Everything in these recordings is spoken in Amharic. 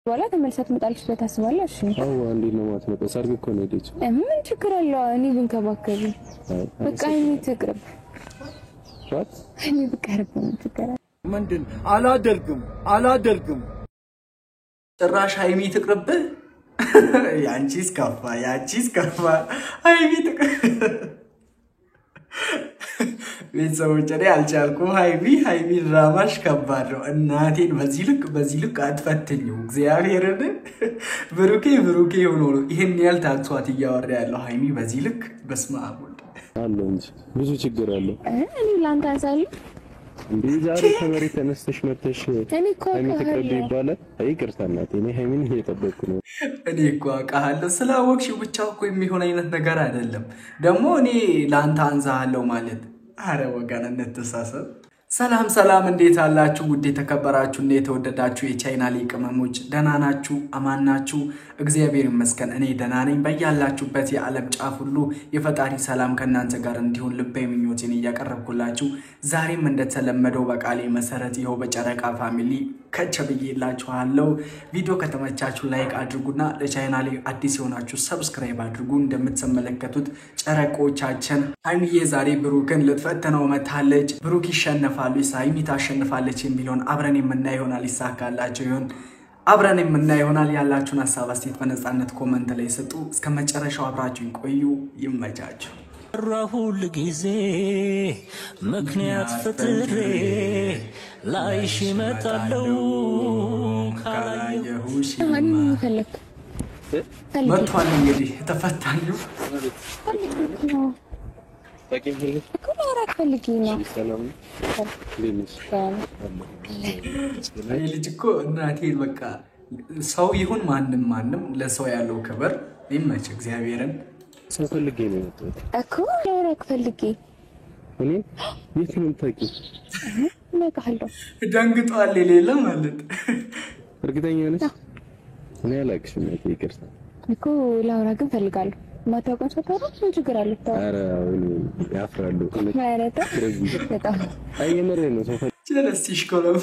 ወላ ተመልሰት መጣልሽ ለታስባለሽ አው አንዴ ነው ማለት ነው ሰርግ እኮ ነው ሄደች ምን ችግር አለው እኔ ብንከባከብ በቃ እኔ ትቅርብ what እኔ ብቀርብ ትቀራ ምንድን አላደርግም ጭራሽ ሃይሚ ትቅርብ ያንቺስ ከፋ ሃይሚ ትቅርብ ቤተሰቦች እኔ አልቻልኩም ሃይሚ ድራማሽ ከባድ ነው እናቴን በዚህ ልክ አትፈትኙ እግዚአብሔርን ብሩኬ ሆኖ ይሄን ያህል ታክሷት እያወራ ያለው ሃይሚ በዚህ ልክ በስመ አብ አለ እንጂ ብዙ ችግር አለ እኔ ላንተ አሳል እንዴ ዛሬ ከመሬት ተነስተሽ መተሽ ሃይሚ ትቅርብ ይባላል ይቅርታ እናቴ እኔ ሃይሚን እየጠበቅኩ ነው እኔ እኮ አውቃለሁ ስላወቅሽው ብቻ እኮ የሚሆን አይነት ነገር አይደለም ደግሞ እኔ ላንተ አንዛሃለው ማለት አረ ወጋነነት ተሳሰብ ሰላም እንዴት አላችሁ ውድ የተከበራችሁ እና የተወደዳችሁ የቻይናሊ ቅመሞች ደህና ናችሁ አማን ናችሁ እግዚአብሔር ይመስገን እኔ ደህና ነኝ በያላችሁበት የዓለም ጫፍ ሁሉ የፈጣሪ ሰላም ከናንተ ጋር እንዲሆን ልቤ ምኞቴን ያቀርብኩላችሁ ዛሬም እንደተለመደው በቃሌ መሰረት ይሄው በጨረቃ ፋሚሊ ከቸብዬላችኋለሁ ቪዲዮ ከተመቻችሁ ላይክ አድርጉና ለቻይናሊ አዲስ የሆናችሁ ሰብስክራይብ አድርጉ እንደምትመለከቱት ጨረቆቻችን ሃይሚዬ ዛሬ ብሩክን ልትፈተነው መታለች ብሩክ ይሸነፋሉ ሃይሚ ታሸንፋለች የሚለውን አብረን የምናይ ይሆናል ይሳካላችሁ ይሁን አብረን የምናይ ይሆናል ያላችሁን ሐሳብ አስተያየት በነጻነት ኮሜንት ላይ ስጡ እስከ መጨረሻው አብራችሁን ቆዩ ይመቻችሁ ረሁል ጊዜ ምክንያት ፍጥሬ ላይሽ መጣለው ካላየሁሽ ማን ይፈልክ መጥቷል እንግዲህ ተፈታኙ ኮላራ ፈልጊና ሰላም ሌሊስ ልጅ እኮ እናቴ በቃ ሰው ይሁን ማንንም ለሰው ያለው ክብር ይመች እግዚአብሔርን ሰው ፈልጌ ነው የመጣሁት እኮ ኮላራ ፈልጊ እኔ የት ነው የምታውቂው ነቃለሁ ደንግጧል የሌለ ማለት እርግጠኛ ነሽ እኔ አላውቅሽም ይቅርታ እኮ ላውራ ግን ፈልጋለሁ ማታውቀው ሰው ምን ችግር አለ ኧረ ያፍራሉ ማለት በጣም አይመረ ነው ሰው ጀለስቲሽ ኮለም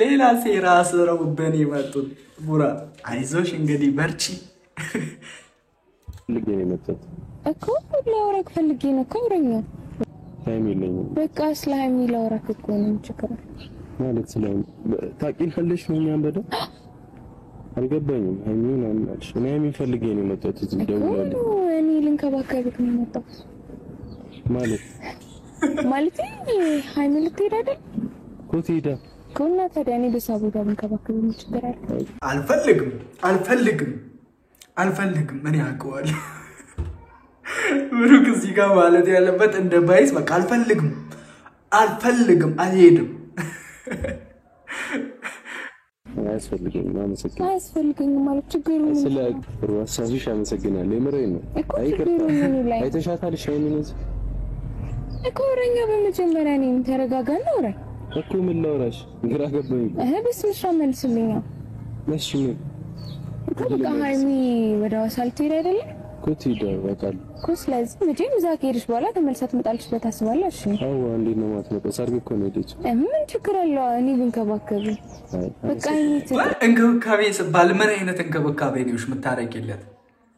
ሌላ ሴራ አስረውብን ይመጡት ቡራ አይዞሽ እንግዲህ በርቺ ልጅ ነው የመጣሁት እኮ ላውራ ፈልጌ ነው ኮረኛ ሃይሚ ለኝ በቃ ስላይሚ ላውራ እኮ ነው ችግር ማለት ስላይሚ ታቂናለሽ ነው ያንበደ አልገባኝም ሃይሚን አናልሽ እኔ ሃይሚን ፈልጌ ነው የመጣሁት እዚህ ደውላለሁ እኔ ልንከባከብክ ነው የመጣሁት ማለት ሃይሚ ልትሄድ አይደል ኮቲዳ ኮና ታዲያ እኔ በሳቡ ጋር ልንከባከብ ምን ችግር አለ አልፈልግም ምን ያውቀዋል ብሩክ እዚህ ጋር ማለት ያለበት እንደ ባይስ በቃ አልፈልግም አልሄድም አያስፈልገኝም ማለት ችግሩ ምን ስለ ሩዋሳሽ አመሰግናለሁ የምሬን ነው አይተሻታልሽ ሃይሚን እኮ ወረኛ በመጀመሪያ ነኝ ተረጋጋና ወራ እኮ ምን ላውራሽ ግራ ገባኝ በስመ አብ መልስልኝ እሺ ምን በቃ ሃይሚ ወደ ዋሳል ትሄድ አይደል ኮቲዳ ወጣል ስለዚህ መቼም እዛ ከሄድሽ በኋላ ተመልሰት መጣልሽ ለታስባለሽ አው አንዴ ነው ማለት ነው ሰርግ እኮ ነው ሄደች ምን ችግር አለው እኔ ብንከባከብ በቃ እንክብካቤ ሲባል ምን አይነት እንክብካቤ ነውሽ የምታረቂለት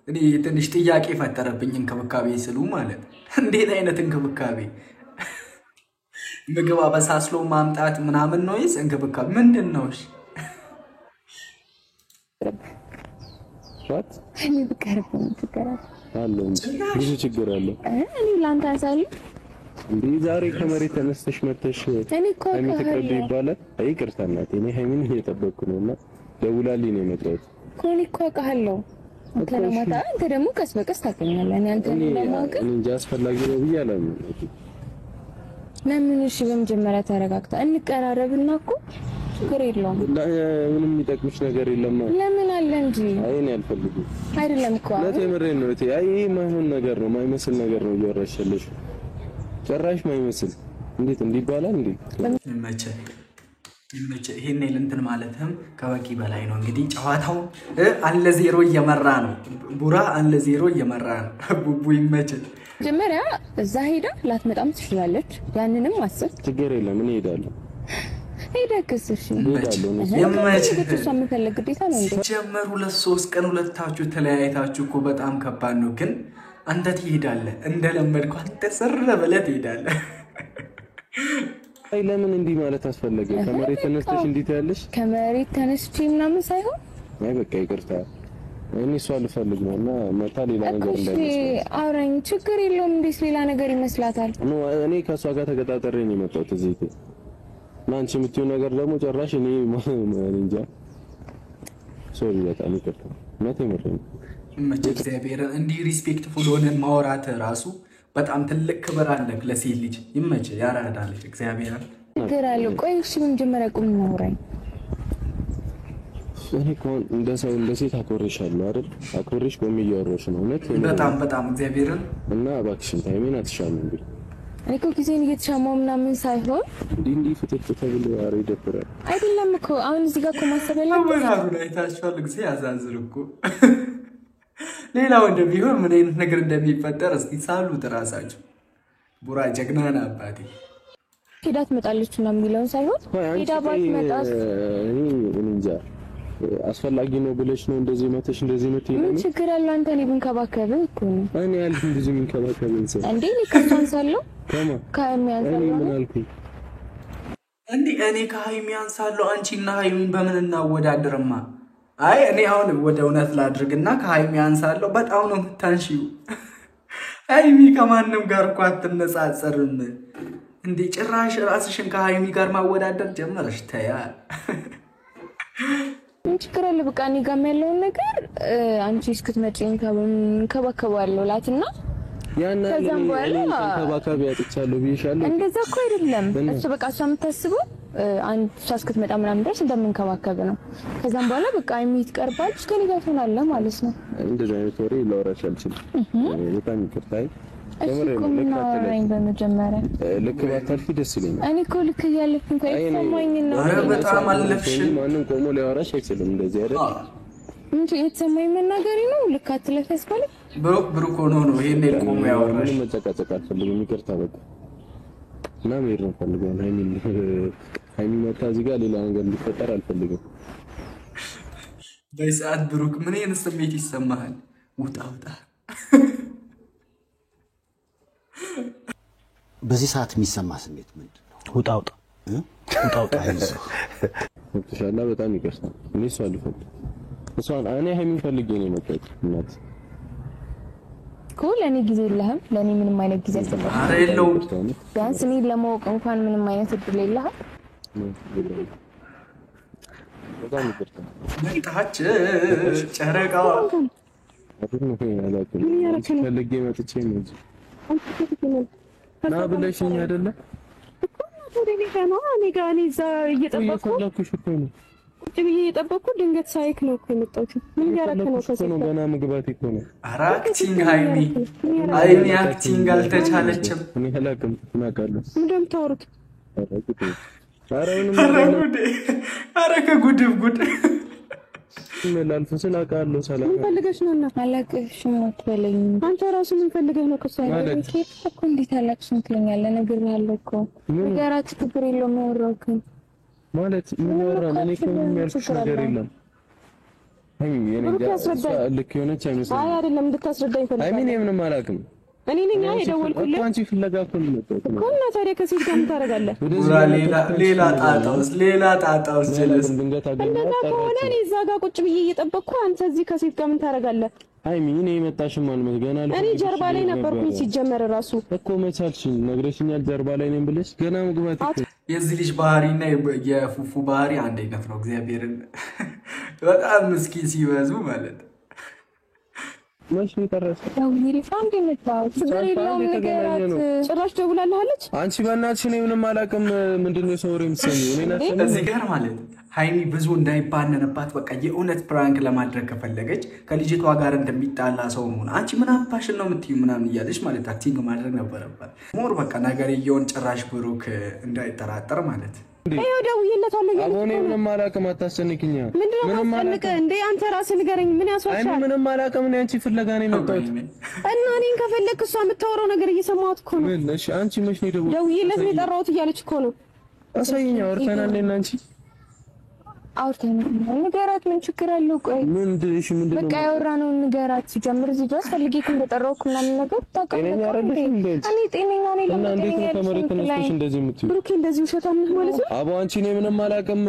እኔ ትንሽ ጥያቄ ፈጠረብኝ እንክብካቤ ስሉ ማለት እንዴት አይነት እንክብካቤ ምግብ አበሳስሎ ማምጣት ምናምን ነውስ እንክብካቤ ምንድነውሽ what እኔ ብቀርብ ችግር አለ እንጂ ብዙ ችግር አለ እኔ ላንተ አሳል እንዴ ዛሬ ከመሬት ተነስተሽ መተሽ እኔ እኮ ሃይሚ ትቅርብ ይባላል ይቅርታ እናቴ እኔ ሃይሚን እየጠበቅኩ ነውና ደውላልኝ ነው የመጣሁት ኮኒ እኮ አውቃለሁ ከለማታ አንተ ደግሞ ቀስ በቀስ ታገኛለህ እኔ አንተ ለማወቅ እንጂ አስፈላጊ ነው ብያለሁ ለምን እሺ በመጀመሪያ ተረጋግታ እንቀራረብና እኮ ችግር የለውም ምንም የሚጠቅምሽ ነገር የለም ለምን አለ እንጂ አይኔ አልፈልግም አይደለም እኮ ለተምሬን ነው እቴ አይ ማይሆን ነገር ነው ማይመስል ነገር ነው እያወራሽልሽ ጭራሽ ማይመስል እንዴት እንዲባላል እንዴ ይመቸ ይሄን እንትን ማለትም ከበቂ በላይ ነው እንግዲህ ጨዋታው አንለ ዜሮ እየመራ ነው ቡራ አንለ ዜሮ እየመራ ነው ቡቡ ይመቸ ጀመሪያ እዛ ሄዳ ላትመጣም ትችላለች ያንንም አስብ ችግር የለም እኔ ሄዳለሁ ሄደክስ እሺ እሷ የምፈልግ ግዴታ ነው እንዴ? ጀመሩ 2-3 ቀን ሁለታችሁ ተለያይታችሁ እኮ በጣም ከባድ ነው። ግን አንተ ትሄዳለህ እንደለመድከው አንተ ሰረ ብለህ ትሄዳለህ። አይ ለምን እንዲህ ማለት አስፈለገ? ከመሬት ተነስተሽ እንዴት ያለሽ? ከመሬት ተነስቼ ምናምን ሳይሆን አይ በቃ ይቅርታ እኔ እሷ ልፈልግ ነውና መታ ሌላ ነገር እንዳይመስል አውራኝ ችግር የለውም። እንዴት ሌላ ነገር ይመስላታል? እኔ ከሷ ጋር ተቀጣጣሪ ነኝ የመጣሁት እዚህ ማንቺ የምትይው ነገር ደግሞ ጭራሽ እኔ እንጃ ሶሪ በጣም ይቅርታ መቼ መረኝ መቼ እግዚአብሔር እንዲህ ሪስፔክትፉል ሆነን ማውራት ራሱ በጣም ትልቅ ክብር አለክ ለሴት ልጅ ይመች ያራዳለች እግዚአብሔር ነገር አለ። ቆይ እሺ ምን ጀመረ ቁም እናውራኝ። እኔ ኮን እንደ ሰው እንደ ሴት አኮርሻለሁ አይደል? አኮርሽ ቆም እያወራሽ ነው እውነት በጣም እግዚአብሔርን እና እባክሽን ታይሜን አትሻም እንዴ? እኔ እኮ ጊዜን እየተሻማው ምናምን ሳይሆን እንዲህ ፍትፍት ተብሎ አሬ ይደብራል አይደለም እኮ አሁን እዚህ ጋር እኮ ማሰብ ያለብን አሁን ላይ ታሽፋል ጊዜ ያዛዝር እኮ ሌላው እንደሚሆን ምን አይነት ነገር እንደሚፈጠር እስቲ ሳሉት ራሳችሁ ቡራ ጀግናና አባቴ ሄዳ ትመጣለች እና የሚለውን ሳይሆን ሄዳ ባትመጣስ እኔ እንጃ አስፈላጊ ነው ብለሽ ነው እንደዚህ መተሽ እንደዚህ መተሽ ምን ችግር አለ? አንተ እኔ ብንከባከብ እኮ ነው እኔ ያልኩ እንደዚህ ብንከባከብ እንሰ እንዴ ለከፋን ሳለው ከሚያን ሳለው ምን አልኩ እንዴ እኔ ከሃይሚያን ሳለው አንቺና ሃይሚን በምን እናወዳድርማ? አይ እኔ አሁን ወደ እውነት ላድርግና ከሃይሚያን ሳለው በጣም ነው የምታንሺው። ሃይሚ ከማንም ጋር እኮ አትነጻጸርም እንዴ ጭራሽ ራስሽን ከሃይሚ ጋር ማወዳደር ጀመረሽ። ተያ ምን ችግር አለ? በቃ እኔ ጋር ያለውን ነገር አንቺ እስክትመጪኝ ከበከባለሁ ላትና ከዛም በኋላ ተባካቢ ያጥቻለሁ ብዬሻለሁ። እንደዛ እኮ አይደለም እሱ በቃ እሷ የምታስበው አንድ እሷ እስክትመጣ ምናምን ድረስ እንደምንከባከብ ነው። ከዛም በኋላ በቃ የሚት ቀርባለች ከኔ ጋር ትሆናለህ ማለት ነው። እንደዛ አይነት ወሬ ላወራሽ አልችልም። በጣም ይቅርታኝ እሱም በመጀመሪያ ልክ ባታልፊ ደስ ይለኛል። እኔ እኮ ልክ እያለፍኩኝ ከይሰማኝ ነው። ኧረ በጣም አለፍሽ። ማንም ቆሞ ሊያወራሽ አይችልም እንደዚህ አይደል? እንጂ የተሰማኝ መናገሪ ነው። ልክ አትለፍ ያስባለ ብሩክ ሆኖ ነው ይሄን ቆሞ ያወራሽ። ምንም መጨቃጨቅ አልፈልግም። ይቅርታ በቃ እና መሄድ ነው ፈልገው ሃይሚ መጣ እዚህ ጋር ሌላ ነገር ሊፈጠር አልፈልግም። በሰዓት ብሩክ ምን አይነት ስሜት ይሰማሃል? ውጣ በዚህ ሰዓት የሚሰማ ስሜት ምንድነው? ውጣ ወጥሻላ በጣም ይቀርሳል። እኔ እሷ ልፈልግ እሷን እኔ ሃይሚን ፈልጌ ነው የመጣሁት። እናት ኮል እኔ ጊዜ የለህም። ለኔ ምንም አይነት ጊዜ አልሰጠም። ኧረ የለውም። ቢያንስ እኔ ለማወቅ እንኳን ምንም አይነት እድል የለህም። በጣም ይቀርሳል። መጣች ጨረቃዋ ፈልጌ መጥቼ ነው እንጂ ና ብለሽኝ አይደለ? እኔ ጋር እዛ እየጠበቅኩ ነው ቁጭ ብዬ እየጠበቅኩ ድንገት ሳይክ ነው እኮ የመጣሁት። ምን ያረከ ነው ከሰው ነው ገና ምግባት እኮ ነው። አራክቲንግ ሃይሚ አክቲንግ አልተቻለችም። እኔ አላውቅም እናውቃለሁ። ምንድነው ታወሩት? ኧረ ከጉድብ ጉድ ላልፍ ስላውቃለሁ። ሰላም ምን ፈልገሽ ነው? እና አላውቅሽም አትበለኝ። አንተ ራሱ ምን ፈልገህ ነው? ከሷ ማለት እኮ እንዴት አላውቅሽም ትለኛለህ? ነግሬሃለሁ እኮ ነገራት ችግር የለውም ያወራሁት ማለት ምን ወራን እኔ እኮ የሚያልፍሽ ነገር የለም። አይ እኔ ልክ የሆነች አይመስልም። አይ አይደለም እንድታስረዳኝ ፈልጋለሁ። አይ ምን ምንም አላውቅም። እኔ ነኝ የደወልኩልህ አንቺ ፍለጋ እኮ ነው የመጣሁት እኮ እና ታዲያ ከሴት ጋር ምን ታደርጋለህ? ሌላ ጣጣውስ ጀለስ ድንገት እንደዛ ከሆነ እኔ እዛ ጋር ቁጭ ብዬ እየጠበቅኩ አንተ እዚህ ከሴት ጋር ምን ታደርጋለህ? አይ ምን የመጣሽም ማለት ገና እኔ ጀርባ ላይ ነበርኩኝ ሲጀመር ራሱ እኮ መቻልሽኝ ነግረሽኛል። ጀርባ ላይ ነኝ ብለሽ ገና ምግባት እኮ የዚህ ልጅ ባህሪና የፉፉ ባህሪ አንድ አይነት ነው። እግዚአብሔርን በጣም ምስኪን ሲበዙ ማለት ማሽ ተራስ ደውዬ ፋንድ መጣው ችግር የለውም ንገራት። ጭራሽ ደውላለች። አንቺ በእናትሽ እኔ ምንም አላውቅም። ምንድነው ሰው ወሬ የምትሰሚው? እኔ ናቸው እዚህ ጋር ማለት ሃይሚ ብዙ እንዳይባነንባት በቃ የእውነት ፕራንክ ለማድረግ ከፈለገች ከልጅቷ ጋር እንደሚጣላ ሰው ነው። አንቺ ምን አባሽን ነው የምትዩ ምናምን እያለች ማለት አክቲንግ ማድረግ ነበረባት። ሞር በቃ ነገር ይየውን ጭራሽ ብሩክ እንዳይጠራጠር ማለት ይሄው ደውዬለታለሁ እያለች እኔ ምንም አላውቅም። አታስጨንቅኝ። ምንም አላውቅም እንዴ አንተ ራስህ ንገረኝ። ምን ያስዋሻል? አይ ምንም አላውቅም። እኔ አንቺ ፍለጋ ነው የመጣሁት እና እኔን ከፈለክ እሷ የምታወራው ነገር እየሰማሁት እኮ ነው። ምን እሺ አንቺ መች ነው ደውዬለት ነው የጠራሁት እያለች እኮ ነው። አሳይኝ አውርተናል እና አንቺ አውርተን ንገራት ምን ችግር አለው ቆይ ምንድነሽ በቃ ያወራነው ንገራት ሲጀምር እዚህ ድረስ ፈልጌ እንደጠራው ምናምን ነገር ጤነኛ አይደለሽ እንዴ እኔ ጤነኛ ነኝ እና እንዴት ነው ከመሬት ተነስተሽ እንደዚህ የምትይው ብሩኬ እንደዚህ ውሸታም ነው ማለት ነው አቦ አንቺ ነው ምንም አላውቅም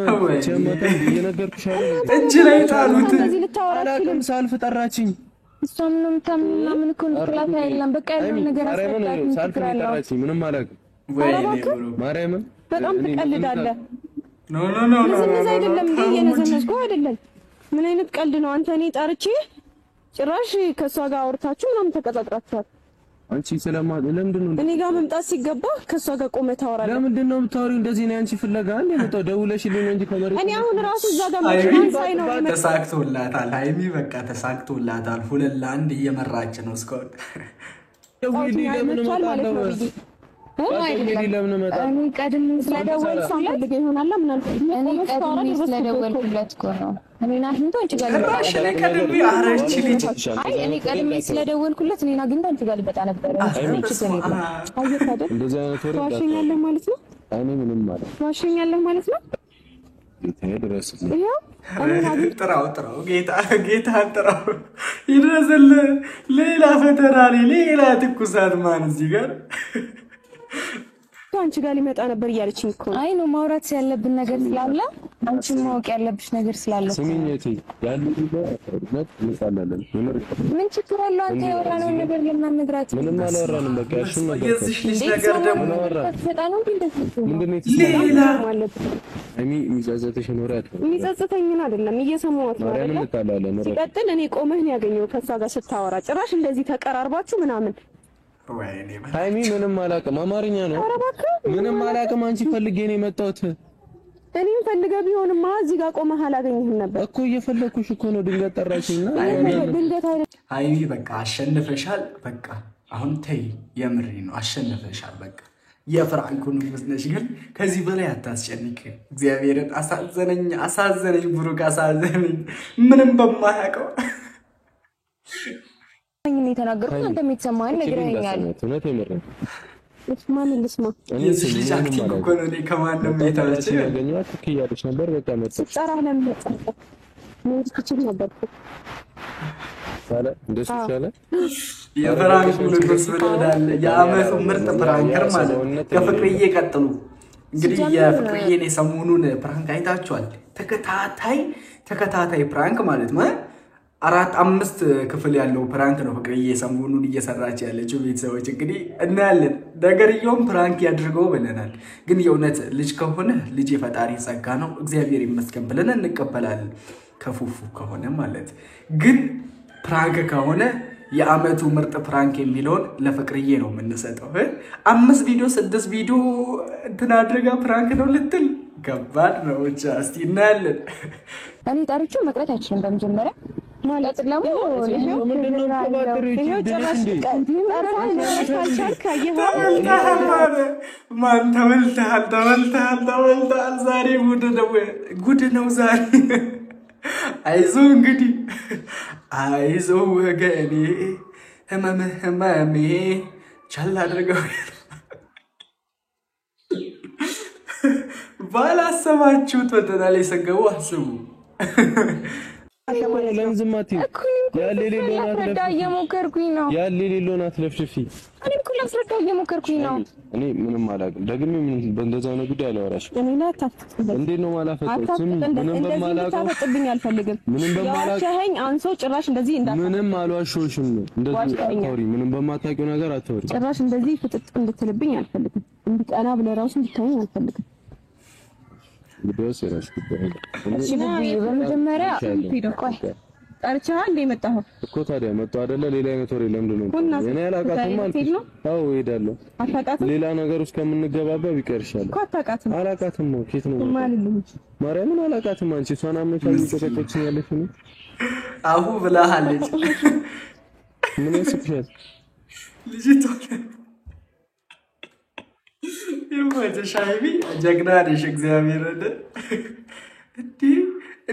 ሲያመጣ እየነገርኩሽ አይደል እጅ ላይ ጣሉት እንደዚህ ልታወራ አላውቅም ሳልፍ ጠራችኝ እሷም ነው ምናምን እኮ ንጥላት አይደለም በቃ ያለው ነገር አስፈላጊ ሳልፍ ጠራችኝ ምንም አላውቅም ወይኔ ብሩክ ማርያምን በጣም ትቀልዳለህ ኖ ኖ ኖ ኖ ነዘነዝ አይደለም እንዴ የነዘነዝኩ አይደለም ምን አይነት ቀልድ ነው አንተ እኔ ጠርቼ ጭራሽ ከሷ ጋር አውርታችሁ ምናምን ተቀጣጥራችኋል አንቺ ለምንድን ነው እኔ ጋር መምጣት ሲገባ ከሷ ጋር ቆመህ ታወራለህ ለምንድን ነው የምታወሪው እንደዚህ ነው አንቺ ፍለጋ አንዴ መጣው ደውለሽልኝ እንጂ ከመሬት እኔ አሁን ራሱ እዛ ጋር ሃይሚ መኪናን ሳይ ነው ተሳክቶላታል ሃይሚ በቃ ተሳክቶላታል 2-1 እየመራች ነው እስካሁን ደውልልኝ ለምን ማለት ነው መጣው ብዬ ለምን መጣ እኔ ቀድሜ ስለደወልኩ ፈልገህ ይሆናል ምናምን እኔ ቀድሜ ስለደወልኩለት እኮ ነው እኔና አግኝቶ አንቺ ጋር ራሽ ላይ ቀድሜ አረች ልጅ አይ እኔ ቀድሜ ስለደወልኩለት እኔና አግኝቶ አንቺ ጋር ልበጣ ነበር እንደዚህ አይነት ወሬ ዋሽኛለህ ማለት ነው እኔ ምንም ማለት ዋሽኛለህ ማለት ነው ጌታዬ ድረስ ይሄው ጥራው ጌታ ጥራው ይድረስል ሌላ ፈተና ሌላ ትኩሳት ማን እዚህ ጋር አንቺ ጋር ሊመጣ ነበር እያለችኝ እኮ አይ ነው ማውራት ያለብን ነገር ስላለ አንቺ ማወቅ ያለብሽ ነገር ስላለ ስሚኝ እቴ ያለው ነው እንጣላለን ምን ችግር አለው አንተ ያወራነው ነገር ለማንግራት ምንም አላወራንም በቃ እሺ ነገር የዚህ ልጅ ነገር ደግሞ ፈጣኑ ምንድነው ሌላ እሚ ሚዛዘተሽ ነው ራት የሚጸጽተኝን አይደለም እየሰማሁት ነው ማርያምን እንጣላለን ሲቀጥል እኔ ቆመህን ያገኘው ከሷ ጋር ስታወራ ጭራሽ እንደዚህ ተቀራርባችሁ ምናምን ወይኔ ሃይሚ ምንም አላውቅም አማርኛ ነው ምንም አላውቅም አንቺ ፈልጌ ነው የመጣሁት እኔም ፈልገህ ቢሆንማ እዚህ ጋር ቆመህ አላገኘህም ነበር እኮ እየፈለኩሽ እኮ ነው ድንገት ጠራችኝና ድንገት አይደል ሃይሚ በቃ አሸንፈሻል በቃ አሁን ተይ የምሪ ነው አሸንፈሻል በቃ የፍራንኩን ንጉስ ግን ከዚህ በላይ አታስጨንቅ እግዚአብሔርን አሳዘነኝ ብሩክ አሳዘነኝ ምንም በማያውቀው እኔ ተናገርኩ አንተ የምትሰማኝ ነግረኛል እውነት የምረኝ ማን ልስማ የዚህ ልጅ አክቲንግ እኮ ነው እኔ ከማንም ቤታች ያገኘኋት ትክያለሽ ነበር በቃ መጣ ጸራ ለምን መጣ ምን ትችል ነበር ሳለ እንደሱ ይሻላል የፍራንኩ ንጉስ ብለናል የአመቱ ምርጥ ፕራንከር ማለት ከፍቅርዬ ቀጥሉ እንግዲህ የፍቅርዬን የሰሞኑን ፕራንክ አይታችኋል ተከታታይ ፕራንክ ማለት ነው 4-5 ክፍል ያለው ፕራንክ ነው ፍቅርዬ ሰሞኑን እየሰራች ያለችው ቤተሰቦች እንግዲህ እናያለን ነገርየውም ፕራንክ ያድርገው ብለናል ግን የእውነት ልጅ ከሆነ ልጅ የፈጣሪ ጸጋ ነው እግዚአብሔር ይመስገን ብለን እንቀበላለን ከፉፉ ከሆነ ማለት ግን ፕራንክ ከሆነ የአመቱ ምርጥ ፕራንክ የሚለውን ለፍቅርዬ ነው የምንሰጠው 5 ቪዲዮ 6 ቪዲዮ እንትን አድርጋ ፕራንክ ነው ልትል ከባድ ነው ብቻ እስቲ እናያለን እኔ ጠርቼው መቅረት አይችልም በመጀመሪያ ማለት ለምን ምንድነው ተባጥሩ ይሄው ጭራሽ ማን ተመልተሃል ዛሬ ጉድ ነው ዛሬ አይዞ እንግዲህ አይዞ ወገኔ ህመሜ ቻል አድርገው ባላሰባችሁት ፈተና ላይ ሰገቡ አስቡ ለምዝማት ያለ ሌሎና አትለፍልፊ እኔ እኮ ላስረዳ እየሞከርኩኝ ነው እኔ ምንም አላውቅም ደግሜ ምን በእንደዛ ነው ጉዳይ አላወራሽም እኔ ላታፍጥብኝ እንዴት ነው ማላፈጥብኝ ምንም በማላውቀው ታፈጥብኝ አልፈልግም ምንም በማላውቀው ያሸኸኝ አንሶ ጭራሽ እንደዚህ ምንም አልዋሽሽም እንደዚህ አታውሪ ምንም በማታውቂው ነገር አታውሪ ጭራሽ እንደዚህ ፍጥጥ እንድትልብኝ አልፈልግም እንድቀና ብለህ ራሱ እንድታየኝ አልፈልግም ቪዲዮስ የራስሽ ጉዳይ እሺ በመጀመሪያ ቆይ ጠርቻለሁ እንደ መጣሁ እኮ ታዲያ መጣሁ አይደለ ሌላ አይነት ወሬ ለምንድን ነው እኔ አላውቃትም አልኩሽ አዎ እሄዳለሁ አታውቃትም ሌላ ነገር ውስጥ ከምንገባባ ቢቀርሻል እኮ አታውቃትም አላውቃትም ነው ኬት ነው ማለት ማርያምን አላውቃትም አንቺ እሷን አምነሽ አልጨቀጨቅሽኝ ያለሽ ነው አሁ ብለሃለች ምን ያስብሻል ልጅቷ የማጀሽ ሃይሚ ጀግና ነሽ እግዚአብሔር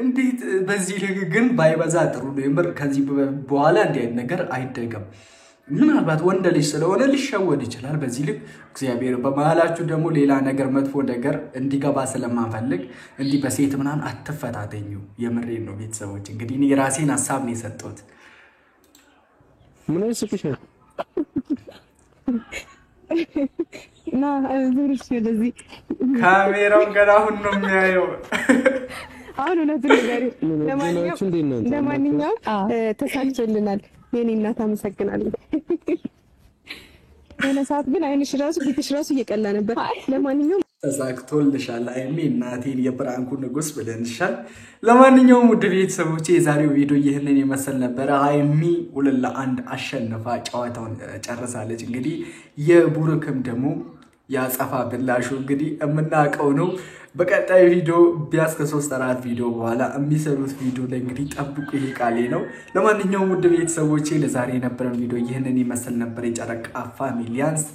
እንዴት በዚህ ልክ ግን ባይበዛ ጥሩ ነው የምር ከዚህ በኋላ እንዲህ አይነት ነገር አይደገም ምናልባት ወንድ ልጅ ስለሆነ ሊሸወድ ይችላል በዚህ ልክ እግዚአብሔር በመሃላችሁ ደግሞ ሌላ ነገር መጥፎ ነገር እንዲገባ ስለማንፈልግ እንዲህ በሴት ምናምን አትፈታተኙ የምሬን ነው ቤተሰቦች እንግዲህ እኔ የራሴን ሐሳብ ነው የሰጠሁት ምን ያስቅሻል ና ዙርሽ ወደዚህ ካሜራው ገና አሁን ነው የሚያየው አሁን እውነት ነገር ለማንኛውም ተሳክቶልናል የኔ እናት አመሰግናለሁ የሆነ ሰዓት ግን አይንሽ ራሱ ፊትሽ ራሱ እየቀላ ነበር ለማንኛውም ተሳክቶልሻል አይሚ እናቴን የብራንኩ ንጉስ ብለንሻል ለማንኛውም ውድ ቤተሰቦቼ የዛሬው ቪዲዮ ይሄንን ይመስል ነበር አይሚ 2-1 አሸንፋ ጨዋታውን ጨርሳለች እንግዲህ የቡሩክም ደግሞ ያጸፋ ብላሹ እንግዲህ እምናቀው ነው በቀጣይ ቪዲዮ ቢያስ ከ3-4 ቪዲዮ በኋላ የሚሰሩት ቪዲዮ ላይ እንግዲህ ጠብቁ ይሄ ቃሌ ነው ለማንኛውም ውድ ቤተሰቦቼ ለዛሬ የነበረን ቪዲዮ ይሄንን ይመስል ነበር የጨረቃ ፋሚሊያንስ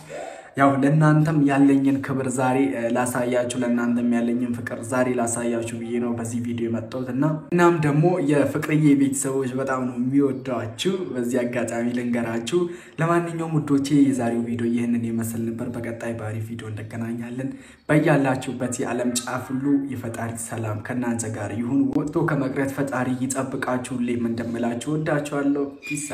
ያው ለናንተም ያለኝን ክብር ዛሬ ላሳያችሁ ለናንተም ያለኝን ፍቅር ዛሬ ላሳያችሁ ብዬ ነው በዚህ ቪዲዮ የመጣሁትና እናም ደግሞ የፍቅርዬ ቤተሰቦች በጣም ነው የሚወዷችሁ በዚህ አጋጣሚ ልንገራችሁ ለማንኛውም ውዶቼ የዛሬው ቪዲዮ ይሄንን ይመስል ነበር በቀጣይ ባሪ ቪዲዮ እንደገናኛለን በያላችሁበት የዓለም ጫፍ ሁሉ የፈጣሪ ሰላም ከናንተ ጋር ይሁን ወጥቶ ከመቅረት ፈጣሪ ይጠብቃችሁ ሁሌም እንደምላችሁ ወዳችኋለሁ ፒስ